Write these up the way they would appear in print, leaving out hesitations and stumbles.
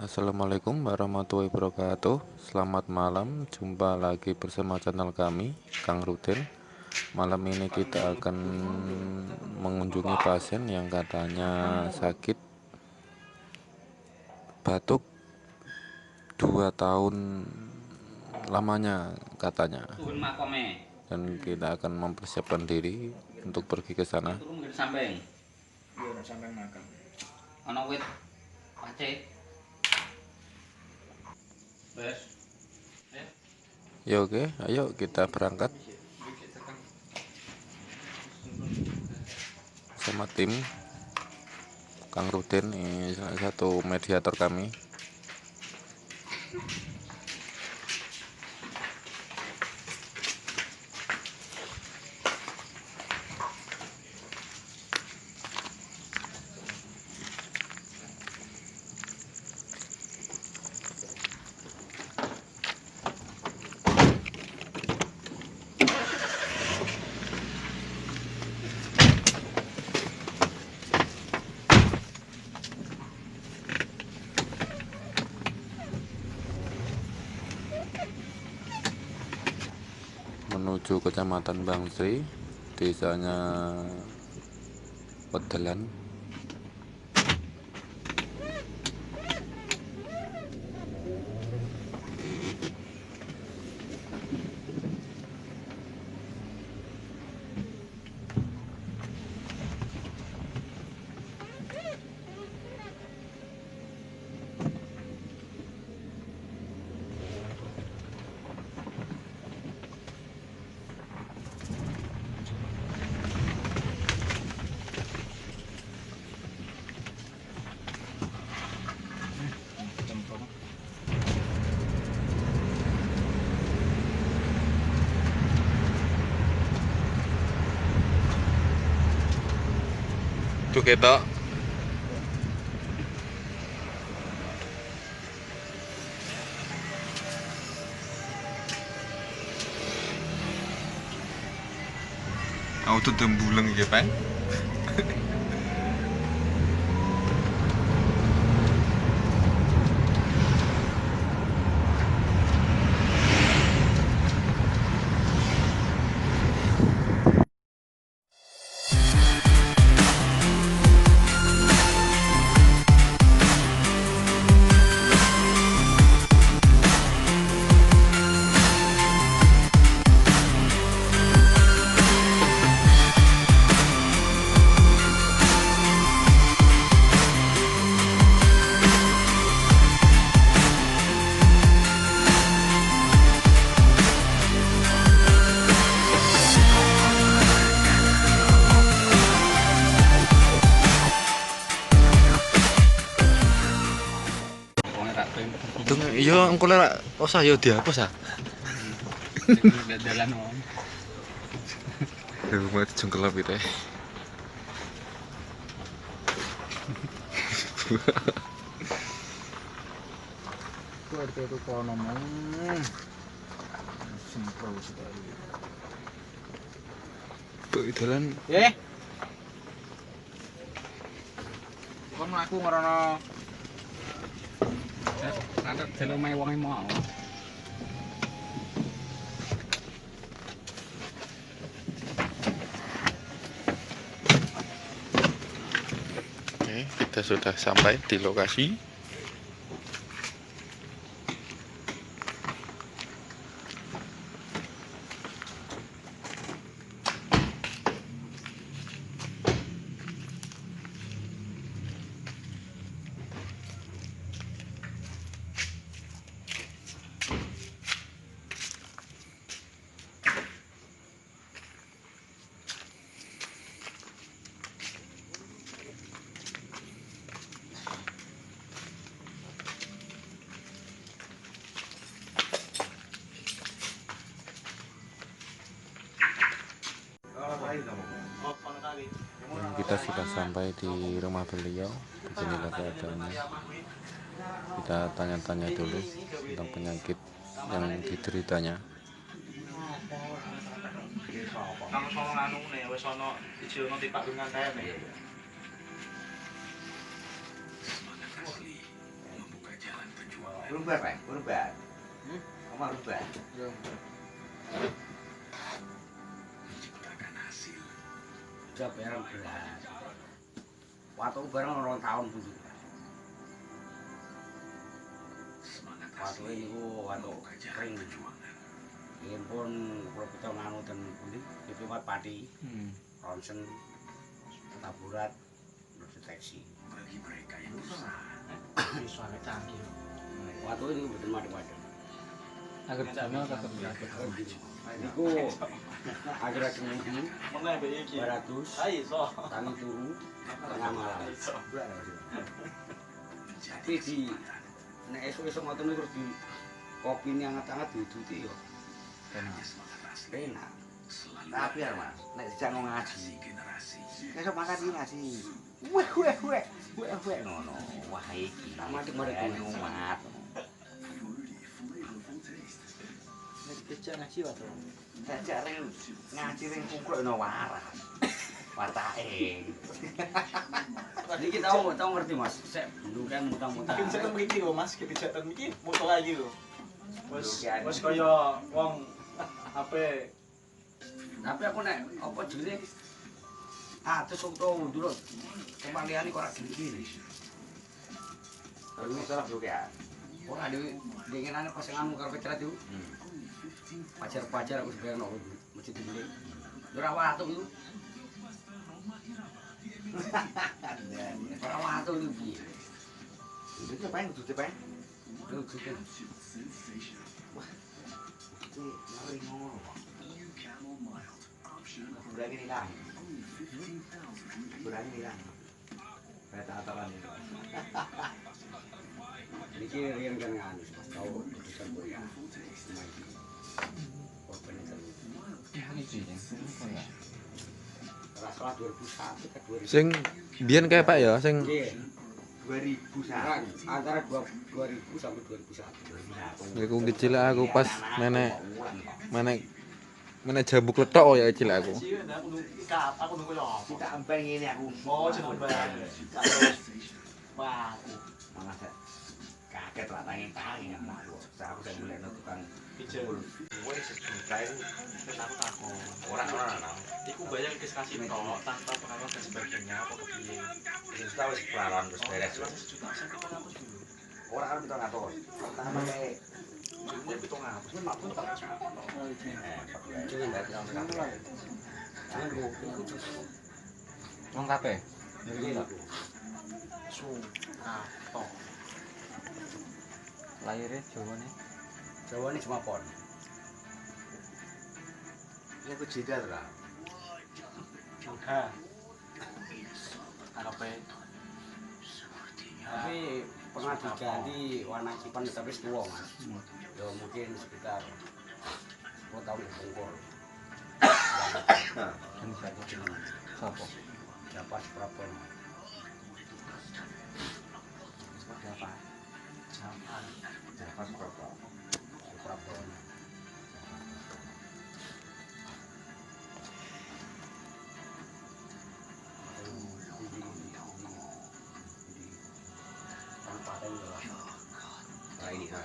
Assalamualaikum warahmatullahi wabarakatuh. Selamat malam, jumpa lagi bersama channel kami, Kang Rudin. Malam ini kita akan mengunjungi pasien yang katanya sakit batuk 2 tahun lamanya katanya, dan kita akan mempersiapkan diri untuk pergi ke sana. Ya oke, ayo kita berangkat sama tim Kang Rudin. Ini salah satu mediator kami. Menuju Kecamatan Bangsri, desanya Wedelan. Tuh ketok. Auto tembulang ya, Pak. Iya, engko lek usah ya dihapus ah. Dalan wong. Lha mau dijengkelap itu. Itu kalau ngomong simpel sekali. Tuh dalan. Kon aku ngerono ada jalan main wonge mau. Oke, kita sudah sampai di lokasi. sudah sampai di rumah beliau. Beginilah keadaannya. Kita tanya-tanya dulu tentang penyakit yang dideritanya. Berubah, Pak. Berubah. Kamu berubah. Sudah barang berat. Waktu barang orang tahun dulu. Waktu ini waktu kering. Ini pun kalau kita nganu dan ini itu buat padi, ronsen, taburat, deteksi. Bagi mereka yang suara canggih. Waktu ini betul macam-macam. Agar channel tetap berada. Niku akhirnya kemudian 200 kami turu tengah malam. Tapi di nek esuk-esuk ngoten niku terus di kopi ini hangat-hangat diuduti yo. Enak. Tapi ya Mas, nek dijak ngaji. Esuk makan iki ngaji. Weh ngono. Wah iki. Mati-mati umat. Kecak ngaji wae. Dajak ring ngaji ring kungkluk ono waras. Watake. Niki tau ngerti Mas, sek bendukan muntah-muntah. Kejatan mriki lho Mas, kejatan mriki moto lagi lho. Wes kaya wong ape. Tapi aku nek apa jenenge atus untuk ndurut. Tempat liyane kok ora gini-gini. Kalau salah yo ya. Ora dingenane pas nganu karo Petra itu. Pacar-pacar aku sebenarnya no masjid ini. Ora watu itu. Ora watu itu piye? Itu cepeng, itu cepeng. Itu cepeng. Wah. Itu ngeri ngono. Berani hilang. Berani hilang. Kata-kata ini. Niki riyen kan nganu, tahu urusan boya. Salah 2001 ke 2000. Sing biyen kayak Pak ya, sing 2001 antara 2000 sampai 2001. aku kecil aku pas menek jambu klethok ya kecil aku. Aku nunggu lho. Kita ambang ini aku. Oh, jeneng barang. Wah, Mangga kaget lah tangi-tangi aku. Aku udah mulai tukang pijet. Wes sejuta itu wis aku takon. Ora. Iku bayang wis kasih tok tanpa pengalaman dan sebagainya apa kepiye. Sejuta wis pelawan wis beres. Sejuta sampai 500 dulu. Ora kan 700. Pertama kayak Jumlah 700 wis mampu tak. Jangan dadi nang sekarang. Wong kabeh. Iki lho. Sukato. Lahirnya Jawa nih Cuma pon. Ini aku jeda lah. juga. Apa? Tapi pernah diganti warna kipan tapi tua Mas. Ya mungkin sekitar 10 tahun di Bungkul. Ini siapa? Dapat seberapa? Seperti apa? Jaman. Dapat seberapa? Seberapa? Ini saya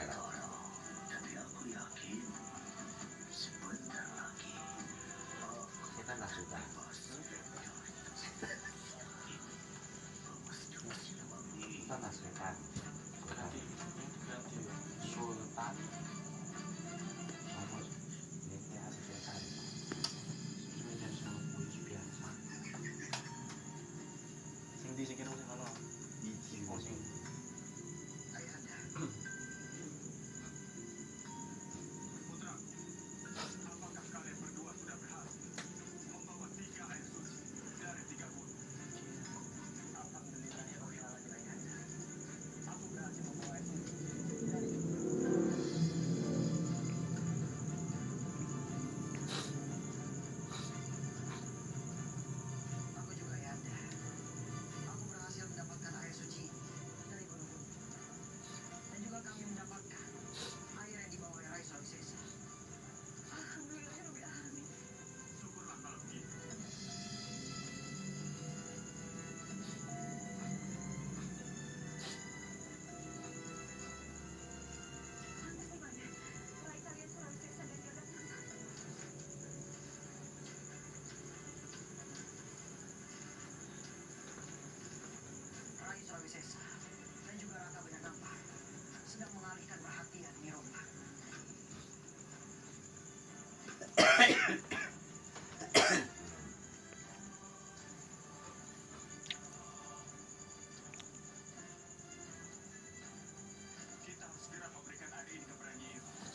kita nggak suka. Kita nggak suka. Sultan. Sing di sing kira sing ono. Oh sing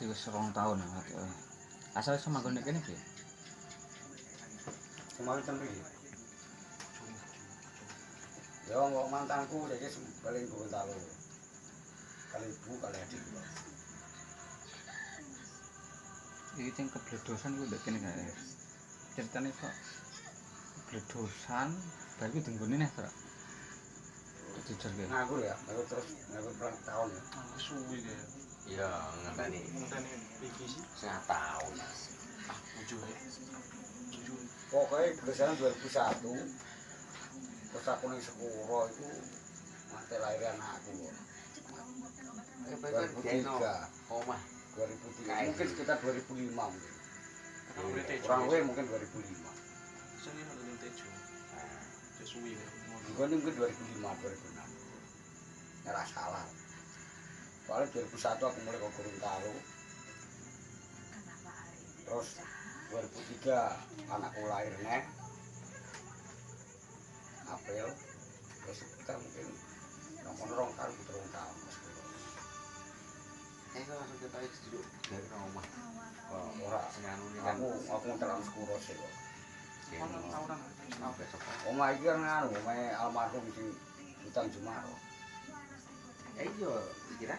Berarti wis 2 tahun ya. Asal iso manggon nek kene piye? Kemarin ten iki. Ya kok mantanku jadi paling Gorontalo. Kali ibu kali adik. Iki sing kebledosan kuwi ndek kene gak. Ceritane kok kebledosan bar kuwi denggone neh, Pak. Jujur ge. Nganggur ya, nganggur terus nganggur berapa tahun ya. Suwi kayak. Iya, ngenteni Ngenteni iki sih. 1 tahun. Ah, 7 ya. 7. Pokoknya kebesaran 2001. Terus aku ning Sekuro itu mati lahir anakku. 2003. Omah. 2003. Mungkin sekitar 2005 mungkin. Karena udah tejo. Kurang lebih mungkin 2005. Sini ada tejo. Suwi ya. Gue mungkin 2005, 2006. Nggak salah. Soalnya 2001 aku mulai ke Gorontalo. Terus 2003 anakku lahirnya April. Terus kita mungkin nomor tahun turun tahun. Kok langsung kita duduk dari omah. Ora, Senganu ini kan. aku terlalu Sekuro sih kok. Tawuran. Omah iki kan nganu, omahe almarhum sing Hutan Jumaro. Iya, kira.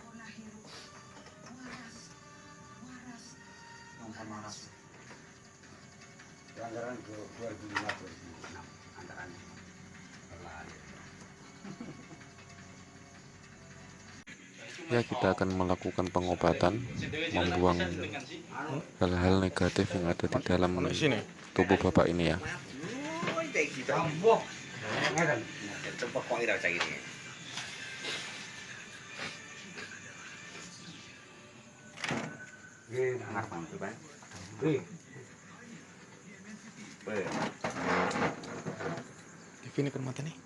Nomor Maras. Pelanggaran 2005-2006 antaranya. Ya, kita akan melakukan pengobatan, membuang hal-hal negatif yang ada di dalam tubuh bapak ini ya. Coba kok ira cak ini. Ngapain tuh, Bang? TV ini permata nih.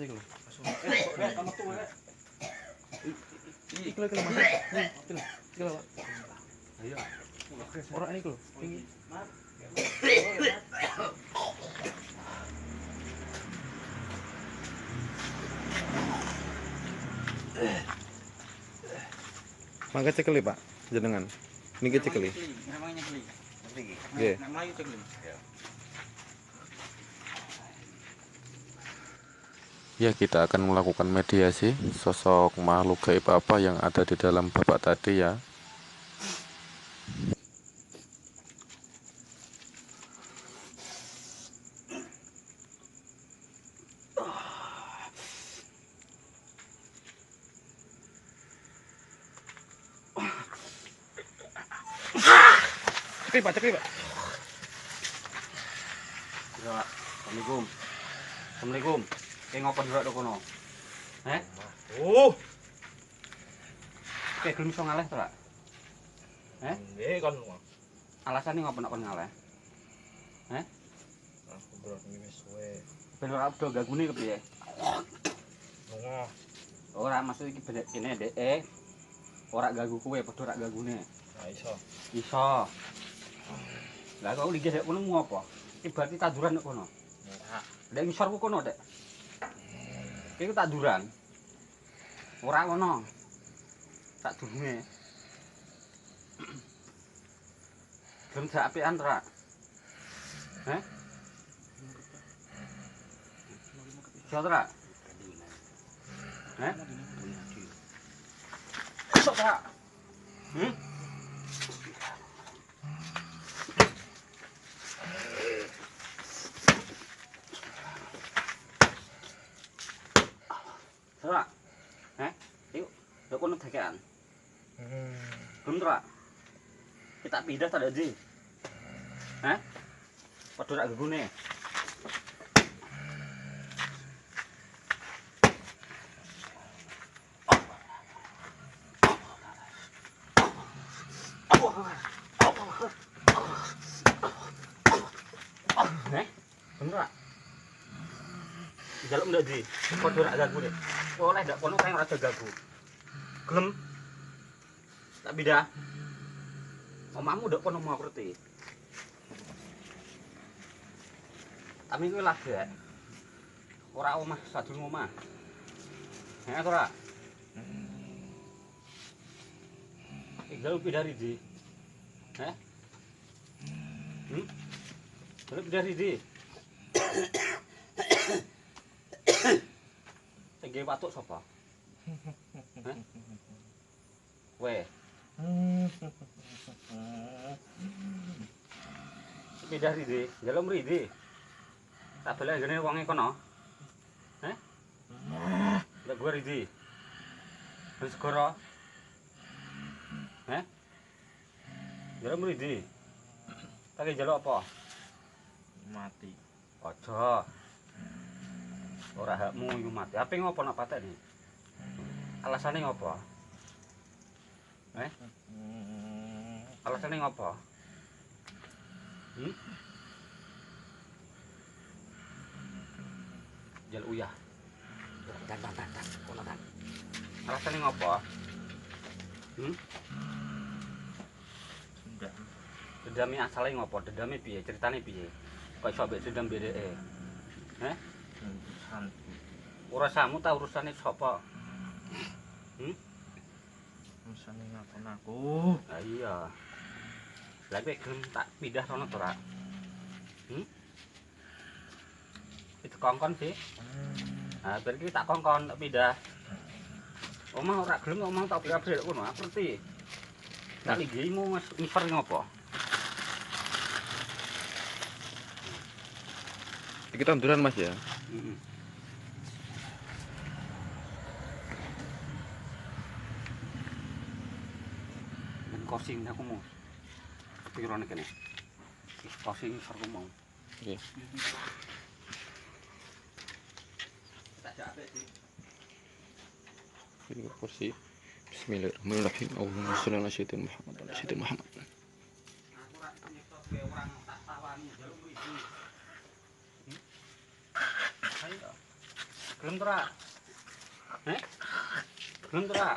iki lho. Kok rek kamu tuh rek. Iki lho Mas. Iki lho Pak. Ayo. Ora iki lho. Iki. Mangga cekeli Pak, jenengan. Niki cekeli. Namanya cekeli. Nggih. Nek mlayu cekeli. Ya, kita akan melakukan mediasi sosok makhluk gaib apa yang ada di dalam Bapak tadi ya. Cekli Pak, cekli Pak. Ya, Assalamualaikum. Assalamualaikum. Kayak ngopo dulu tok kono? Kayak gelem iso ngaleh to, Pak? Nggih kon. Alasane ngopo nek kon ngaleh? Aku bro wis suwe. Ben ora udo gagune kepiye? Lunga. Ora maksud iki bener kene ndek ora ganggu kowe, padha ora gangune. Nah iso. Iso. Lah kok linggih nek kono ngopo? Iki berarti tanduran nek kono. Ora. Ndek ngisor ku kono, Dek. Iki tanduran. Ora ngono. Tak durunge. Gelem dak apian to, Rak? Siapa Rak? Sok Rak. Rak. Yuk, yo kono dekean. Belum Rak. Kita pindah tak ada di. Padha rak gegune. Bener Rak. Jaluk ndak di. Padha rak ganggu deh. Oleh ndak kono kae ora ada ganggu. Gelem. Tak pindah. Omahmu ndak kono mau ngerti. Tapi kuwi lagi ora omah sadurunge omah. To Rak. Tinggal pindah di. Belum pindah di. Sing gawe watuk sapa? Weh. Pindah di, njaluk mridi. Tak balik ngene wonge kono. Ndak gue ridi. Wis segara. Njaluk mridi. Tak njaluk apa? Mati. Aja. Ora hakmu iku mati. Ape ngopo nak pateni? Alasane ngopo? Alasane ngopo? Jal uyah. Dan. Kono kan. Alasane ngopo? Dendame asale ngopo? Dendame piye? Ceritane piye? Kok iso mbek dendam bedeke? Urusanmu ta urusane sapa? Usane ngakon aku. Lah iya. Lah kowe gelem tak pindah rono to, Rak? Itu kongkon sih. Nah, berarti tak kongkon tak pindah. Omah ora gelem omah tak abrik kono, aku ngerti. Tak linggimu ngisor ngopo? Iki tanduran Mas ya. Men kosing aku mau. Pirone kene. Kosing ngisor ku mau. Nggih. Tak jak apik sih. Ini kursi. Bismillahirrahmanirrahim. Allahumma sholli ala sayyidina Muhammad wa ala sayyidina Muhammad. Aku ora nyekot ke orang tak tawani jaluk mriki. Ayo. Gelem to ra? Gelem to ra?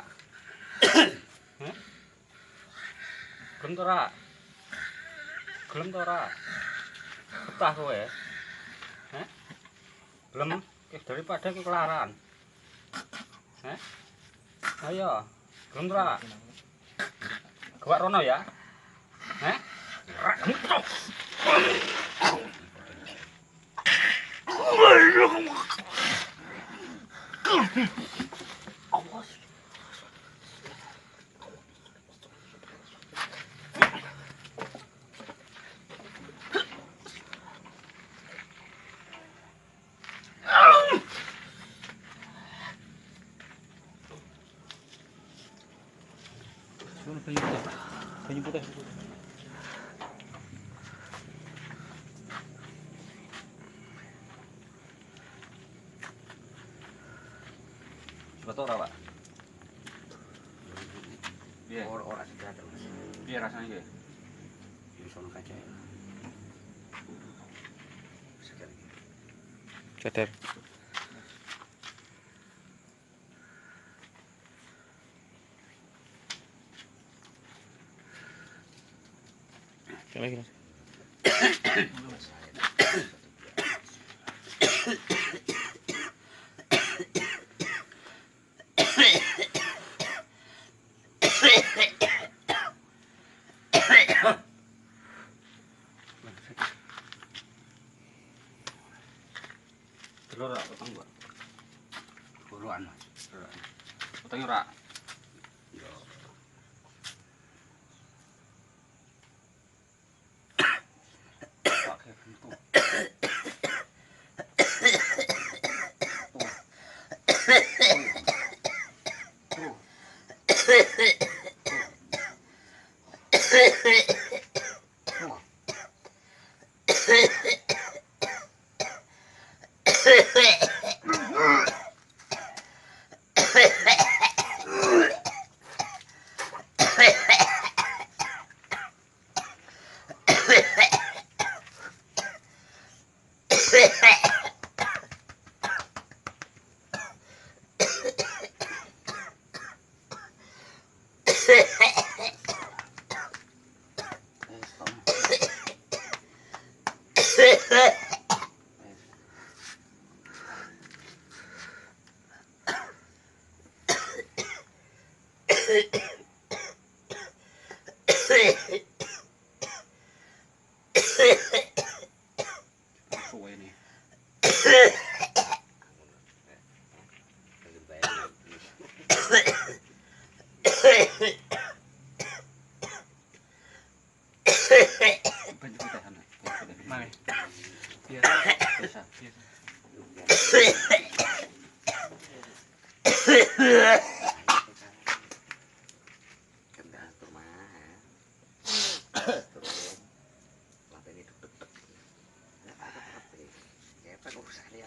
Gelem to ra? Gelem to ra? Betah kowe. Gelem daripada kowe kelaran. Ayo, gelem to ra? Gawak rono ya. Banyu putih. Betul ora, Pak? Piye? Ora segar terus. Piye rasane iki? Yo sono kaca. Segar. Cedek. Lagi. Telur ora potong, Pak? Buruan. Potong ora? Yo. Pak bentuk. Suwe ini. Banyu putih ana. Mari. Biasa. Kendah tur mah. Terus lampe ini deg-deg. Enggak apa-apa. Kayak urusan ya.